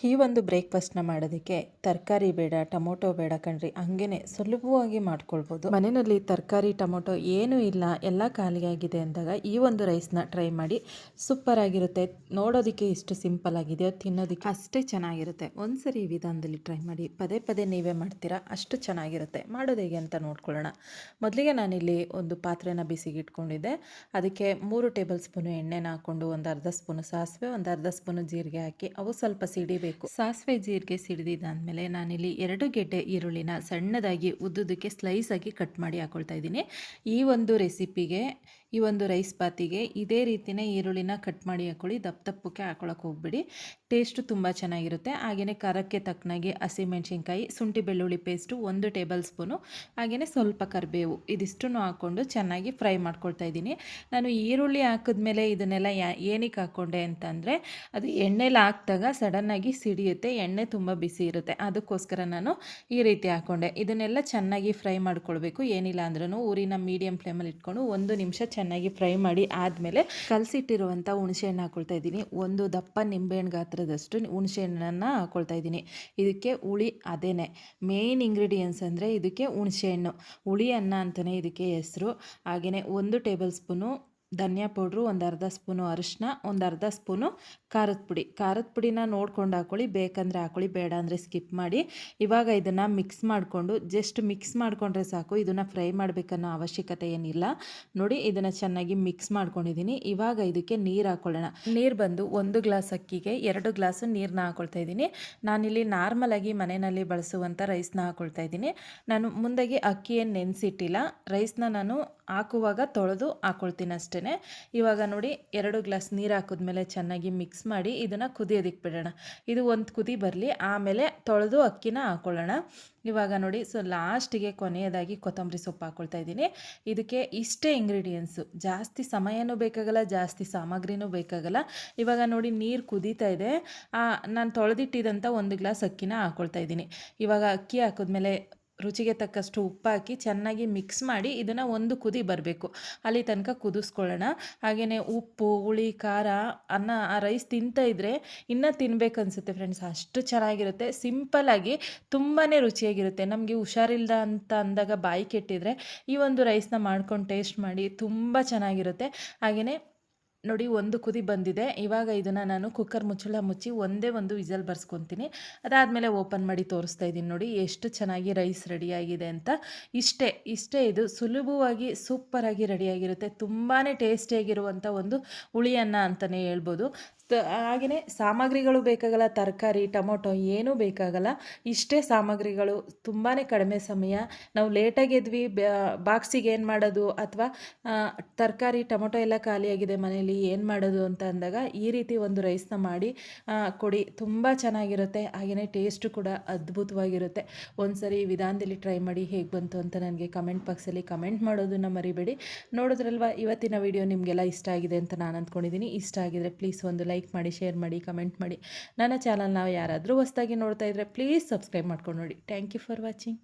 ಈ ಒಂದು ಬ್ರೇಕ್ಫಾಸ್ಟ್ನ ಮಾಡೋದಕ್ಕೆ ತರಕಾರಿ ಬೇಡ, ಟೊಮೊಟೊ ಬೇಡ ಕಣ್ರಿ, ಹಂಗೇ ಸುಲಭವಾಗಿ ಮಾಡ್ಕೊಳ್ಬೋದು. ಮನೆಯಲ್ಲಿ ತರಕಾರಿ ಟೊಮೊಟೊ ಏನೂ ಇಲ್ಲ, ಎಲ್ಲ ಖಾಲಿಯಾಗಿದೆ ಅಂದಾಗ ಈ ಒಂದು ರೈಸ್ನ ಟ್ರೈ ಮಾಡಿ. ಸೂಪರ್ ಆಗಿರುತ್ತೆ. ನೋಡೋದಕ್ಕೆ ಇಷ್ಟು ಸಿಂಪಲ್ ಆಗಿದೆಯೋ, ತಿನ್ನೋದಕ್ಕೆ ಅಷ್ಟೇ ಚೆನ್ನಾಗಿರುತ್ತೆ. ಒಂದ್ಸರಿ ಈ ವಿಧಾನದಲ್ಲಿ ಟ್ರೈ ಮಾಡಿ. ಪದೇ ಪದೇ ನೀವೇ ಮಾಡ್ತೀರಾ, ಅಷ್ಟು ಚೆನ್ನಾಗಿರುತ್ತೆ. ಮಾಡೋದು ಹೇಗೆ ಅಂತ ನೋಡ್ಕೊಳ್ಳೋಣ. ಮೊದಲಿಗೆ ನಾನಿಲ್ಲಿ ಒಂದು ಪಾತ್ರೆನ ಬಿಸಿಗೆ ಇಟ್ಕೊಂಡಿದ್ದೆ. ಅದಕ್ಕೆ 3 ಟೇಬಲ್ ಸ್ಪೂನು ಎಣ್ಣೆನ ಹಾಕ್ಕೊಂಡು ಒಂದು ಅರ್ಧ ಸ್ಪೂನು ಸಾಸಿವೆ, ಒಂದು ಅರ್ಧ ಸ್ಪೂನು ಜೀರಿಗೆ ಹಾಕಿ ಅವು ಸ್ವಲ್ಪ ಸಿಡಿಬೇಕು. ಸಾಸಿವೆ ಜೀರಿಗೆ ಸಿಡಿದಿದ್ದಾದ್ಮೇಲೆ ನಾನಿಲ್ಲಿ 2 ಗೆಡ್ಡೆ ಈರುಳ್ಳಿನ ಸಣ್ಣದಾಗಿ ಉದ್ದುದಕ್ಕೆ ಸ್ಲೈಸ್ ಆಗಿ ಕಟ್ ಮಾಡಿ ಹಾಕೊಳ್ತಾ ಇದ್ದೀನಿ. ಈ ಒಂದು ರೆಸಿಪಿಗೆ, ಈ ಒಂದು ರೈಸ್ ಬಾತಿಗೆ ಇದೇ ರೀತಿಯೇ ಈರುಳ್ಳಿನ ಕಟ್ ಮಾಡಿ ಹಾಕೊಳ್ಳಿ. ದಪ್ಪ ದಪ್ಪಕ್ಕೆ ಹಾಕೊಳಕ್ಕೆ ಹೋಗ್ಬಿಡಿ. ಟೇಸ್ಟು ತುಂಬ ಚೆನ್ನಾಗಿರುತ್ತೆ. ಹಾಗೆಯೇ ಖಾರಕ್ಕೆ ತಕ್ಕನಾಗಿ ಹಸಿಮೆಣಸಿನ್ಕಾಯಿ, ಶುಂಠಿ ಬೆಳ್ಳುಳ್ಳಿ ಪೇಸ್ಟು 1 ಟೇಬಲ್ ಸ್ಪೂನು, ಹಾಗೆಯೇ ಸ್ವಲ್ಪ ಕರಿಬೇವು, ಇದಿಷ್ಟನ್ನು ಹಾಕ್ಕೊಂಡು ಚೆನ್ನಾಗಿ ಫ್ರೈ ಮಾಡ್ಕೊಳ್ತಾ ಇದ್ದೀನಿ. ನಾನು ಈರುಳ್ಳಿ ಹಾಕಿದ್ಮೇಲೆ ಇದನ್ನೆಲ್ಲ ಏನಕ್ಕೆ ಹಾಕ್ಕೊಂಡೆ ಅಂತಂದರೆ, ಅದು ಎಣ್ಣೆಲಿ ಹಾಕಿದಾಗ ಸಡನ್ನಾಗಿ ಸಿಡಿಯುತ್ತೆ, ಎಣ್ಣೆ ತುಂಬ ಬಿಸಿ ಇರುತ್ತೆ, ಅದಕ್ಕೋಸ್ಕರ ನಾನು ಈ ರೀತಿ ಹಾಕ್ಕೊಂಡೆ. ಇದನ್ನೆಲ್ಲ ಚೆನ್ನಾಗಿ ಫ್ರೈ ಮಾಡ್ಕೊಳ್ಬೇಕು. ಏನಿಲ್ಲ ಅಂದ್ರೂ ಊರಿನ ಮೀಡಿಯಂ ಫ್ಲೇಮಲ್ಲಿ ಇಟ್ಕೊಂಡು 1 ನಿಮಿಷ ಚೆನ್ನಾಗಿ ಫ್ರೈ ಮಾಡಿ ಆದಮೇಲೆ ಕಲಸಿಟ್ಟಿರುವಂಥ ಹುಣಸೆಹಣ್ಣು ಹಾಕ್ಕೊಳ್ತಾ ಇದ್ದೀನಿ. ಒಂದು ದಪ್ಪ ನಿಂಬೆಹಣ್ಣು ಗಾತ್ರದಷ್ಟು ಹುಣಸೆಹಣ್ಣನ್ನು ಹಾಕ್ಕೊಳ್ತಾ ಇದ್ದೀನಿ. ಇದಕ್ಕೆ ಹುಳಿ ಅದೇನೆ ಮೇನ್ ಇಂಗ್ರೀಡಿಯೆಂಟ್ಸ್ ಅಂದರೆ ಇದಕ್ಕೆ ಹುಣಸೆಹಣ್ಣು. ಹುಳಿ ಅನ್ನ ಅಂತಲೇ ಇದಕ್ಕೆ ಹೆಸರು. ಹಾಗೆಯೇ 1 ಟೇಬಲ್ ಸ್ಪೂನು ಧನಿಯಾ ಪೌಡ್ರು, ಒಂದು ಅರ್ಧ ಸ್ಪೂನು ಅರಿಶಿನ, ಒಂದು ಅರ್ಧ ಸ್ಪೂನು ಖಾರದ ಪುಡಿನ ನೋಡ್ಕೊಂಡು ಹಾಕ್ಕೊಳ್ಳಿ. ಬೇಕಂದರೆ ಹಾಕ್ಕೊಳ್ಳಿ, ಬೇಡ ಅಂದರೆ ಸ್ಕಿಪ್ ಮಾಡಿ. ಇವಾಗ ಇದನ್ನು ಮಿಕ್ಸ್ ಮಾಡಿಕೊಂಡು, ಜಸ್ಟ್ ಮಿಕ್ಸ್ ಮಾಡಿಕೊಂಡ್ರೆ ಸಾಕು, ಇದನ್ನು ಫ್ರೈ ಮಾಡಬೇಕನ್ನೋ ಅವಶ್ಯಕತೆ ಏನಿಲ್ಲ. ನೋಡಿ, ಇದನ್ನು ಚೆನ್ನಾಗಿ ಮಿಕ್ಸ್ ಮಾಡ್ಕೊಂಡಿದ್ದೀನಿ. ಇವಾಗ ಇದಕ್ಕೆ ನೀರು ಹಾಕ್ಕೊಳ್ಳೋಣ. ನೀರು ಬಂದು 1 ಗ್ಲಾಸ್ ಅಕ್ಕಿಗೆ 2 ಗ್ಲಾಸು ನೀರನ್ನ ಹಾಕ್ಕೊಳ್ತಾ ಇದ್ದೀನಿ. ನಾನಿಲ್ಲಿ ನಾರ್ಮಲಾಗಿ ಮನೆಯಲ್ಲಿ ಬಳಸುವಂಥ ರೈಸ್ನ ಹಾಕ್ಕೊಳ್ತಾ ಇದ್ದೀನಿ. ನಾನು ಮುಂದಾಗಿ ಅಕ್ಕಿ ಏನು ನೆನೆಸಿಟ್ಟಿಲ್ಲ, ರೈಸ್ನ ನಾನು ಹಾಕುವಾಗ ತೊಳೆದು ಹಾಕ್ಕೊಳ್ತೀನಿ ಅಷ್ಟೇ. ಇವಾಗ ನೋಡಿ, 2 ಗ್ಲಾಸ್ ನೀರು ಹಾಕಿದ್ಮೇಲೆ ಚೆನ್ನಾಗಿ ಮಿಕ್ಸ್ ಮಾಡಿ ಇದನ್ನು ಕುದಿಯೋದಕ್ಕೆ ಬಿಡೋಣ. ಇದು ಒಂದು ಕುದಿ ಬರಲಿ, ಆಮೇಲೆ ತೊಳೆದು ಅಕ್ಕಿನ ಹಾಕ್ಕೊಳ್ಳೋಣ. ಇವಾಗ ನೋಡಿ, ಲಾಸ್ಟಿಗೆ ಕೊನೆಯದಾಗಿ ಕೊತ್ತಂಬರಿ ಸೊಪ್ಪು ಹಾಕ್ಕೊಳ್ತಾ ಇದ್ದೀನಿ. ಇದಕ್ಕೆ ಇಷ್ಟೇ ಇಂಗ್ರೀಡಿಯೆಂಟ್ಸು, ಜಾಸ್ತಿ ಸಮಯನೂ ಬೇಕಾಗಲ್ಲ, ಜಾಸ್ತಿ ಸಾಮಗ್ರಿನೂ ಬೇಕಾಗಲ್ಲ. ಇವಾಗ ನೋಡಿ, ನೀರು ಕುದೀತಾ ಇದೆ. ನಾನು ತೊಳೆದಿಟ್ಟಿದ್ದಂಥ 1 ಗ್ಲಾಸ್ ಅಕ್ಕಿನ ಹಾಕ್ಕೊಳ್ತಾ ಇದ್ದೀನಿ. ಇವಾಗ ಅಕ್ಕಿ ಹಾಕಿದ್ಮೇಲೆ ರುಚಿಗೆ ತಕ್ಕಷ್ಟು ಉಪ್ಪು ಹಾಕಿ ಚೆನ್ನಾಗಿ ಮಿಕ್ಸ್ ಮಾಡಿ ಇದನ್ನು 1 ಕುದಿ ಬರಬೇಕು, ಅಲ್ಲಿ ತನಕ ಕುದಿಸ್ಕೊಳ್ಳೋಣ. ಹಾಗೆಯೇ ಉಪ್ಪು, ಹುಳಿ, ಖಾರ ಆ ರೈಸ್ ತಿಂತಾ ಇದ್ದರೆ ಇನ್ನೂ ತಿನ್ನಬೇಕನ್ಸುತ್ತೆ ಫ್ರೆಂಡ್ಸ್, ಅಷ್ಟು ಚೆನ್ನಾಗಿರುತ್ತೆ. ಸಿಂಪಲ್ಲಾಗಿ ತುಂಬಾ ರುಚಿಯಾಗಿರುತ್ತೆ. ನಮಗೆ ಹುಷಾರಿಲ್ದ ಅಂತ ಅಂದಾಗ ಬಾಯಿ ಕೆಟ್ಟಿದ್ರೆ ಈ ಒಂದು ರೈಸ್ನ ಮಾಡ್ಕೊಂಡು ಟೇಸ್ಟ್ ಮಾಡಿ, ತುಂಬ ಚೆನ್ನಾಗಿರುತ್ತೆ. ಹಾಗೆಯೇ ನೋಡಿ, 1 ಕುದಿ ಬಂದಿದೆ. ಇವಾಗ ಇದನ್ನು ನಾನು ಕುಕ್ಕರ್ ಮುಚ್ಚಳ ಮುಚ್ಚಿ ಒಂದೇ ಒಂದು ವಿಸಲ್ ಬರ್ಸ್ಕೊತೀನಿ. ಅದಾದಮೇಲೆ ಓಪನ್ ಮಾಡಿ ತೋರಿಸ್ತಾ ಇದ್ದೀನಿ. ನೋಡಿ ಎಷ್ಟು ಚೆನ್ನಾಗಿ ರೈಸ್ ರೆಡಿಯಾಗಿದೆ ಅಂತ. ಇಷ್ಟೇ ಇದು ಸುಲಭವಾಗಿ ಸೂಪರಾಗಿ ರೆಡಿಯಾಗಿರುತ್ತೆ. ತುಂಬಾ ಟೇಸ್ಟಿಯಾಗಿರುವಂಥ ಒಂದು ಹುಳಿ ಅನ್ನ ಅಂತಲೇ ಹೇಳ್ಬೋದು. ಹಾಗೆಯೇ ಸಾಮಗ್ರಿಗಳು ಬೇಕಾಗಲ್ಲ, ತರಕಾರಿ ಟೊಮೊಟೊ ಏನೂ ಬೇಕಾಗಲ್ಲ. ಇಷ್ಟೇ ಸಾಮಗ್ರಿಗಳು, ತುಂಬಾ ಕಡಿಮೆ ಸಮಯ. ನಾವು ಲೇಟಾಗಿ ಎದ್ವಿ, ಬಾಕ್ಸಿಗೆ ಏನು ಮಾಡೋದು, ಅಥವಾ ತರಕಾರಿ ಟೊಮೊಟೊ ಎಲ್ಲ ಖಾಲಿಯಾಗಿದೆ ಮನೆಯಲ್ಲಿ, ಏನು ಮಾಡೋದು ಅಂತ ಅಂದಾಗ ಈ ರೀತಿ ಒಂದು ರೈಸ್ನ ಮಾಡಿ ಕೊಡಿ, ತುಂಬ ಚೆನ್ನಾಗಿರುತ್ತೆ. ಹಾಗೆಯೇ ಟೇಸ್ಟು ಕೂಡ ಅದ್ಭುತವಾಗಿರುತ್ತೆ. ಒಂದ್ಸರಿ ಈ ವಿಧಾನದಲ್ಲಿ ಟ್ರೈ ಮಾಡಿ, ಹೇಗೆ ಬಂತು ಅಂತ ನನಗೆ ಕಮೆಂಟ್ ಬಾಕ್ಸಲ್ಲಿ ಕಮೆಂಟ್ ಮಾಡೋದನ್ನು ಮರಿಬೇಡಿ. ನೋಡಿದ್ರಲ್ವ, ಇವತ್ತಿನ ವಿಡಿಯೋ ನಿಮಗೆಲ್ಲ ಇಷ್ಟ ಆಗಿದೆ ಅಂತ ನಾನು ಅಂದ್ಕೊಂಡಿದ್ದೀನಿ. ಇಷ್ಟ ಆಗಿದರೆ ಪ್ಲೀಸ್ ಒಂದು ಲೈಕ್ ಮಾಡಿ, ಶೇರ್ ಮಾಡಿ, ಕಮೆಂಟ್ ಮಾಡಿ. ನನ್ನ ಚಾನಲ್ನ ಯಾರಾದರೂ ಹೊಸದಾಗಿ ನೋಡ್ತಾ ಇದ್ದರೆ ಪ್ಲೀಸ್ ಸಬ್ಸ್ಕ್ರೈಬ್ ಮಾಡ್ಕೊಂಡು ನೋಡಿ. Thank you for watching.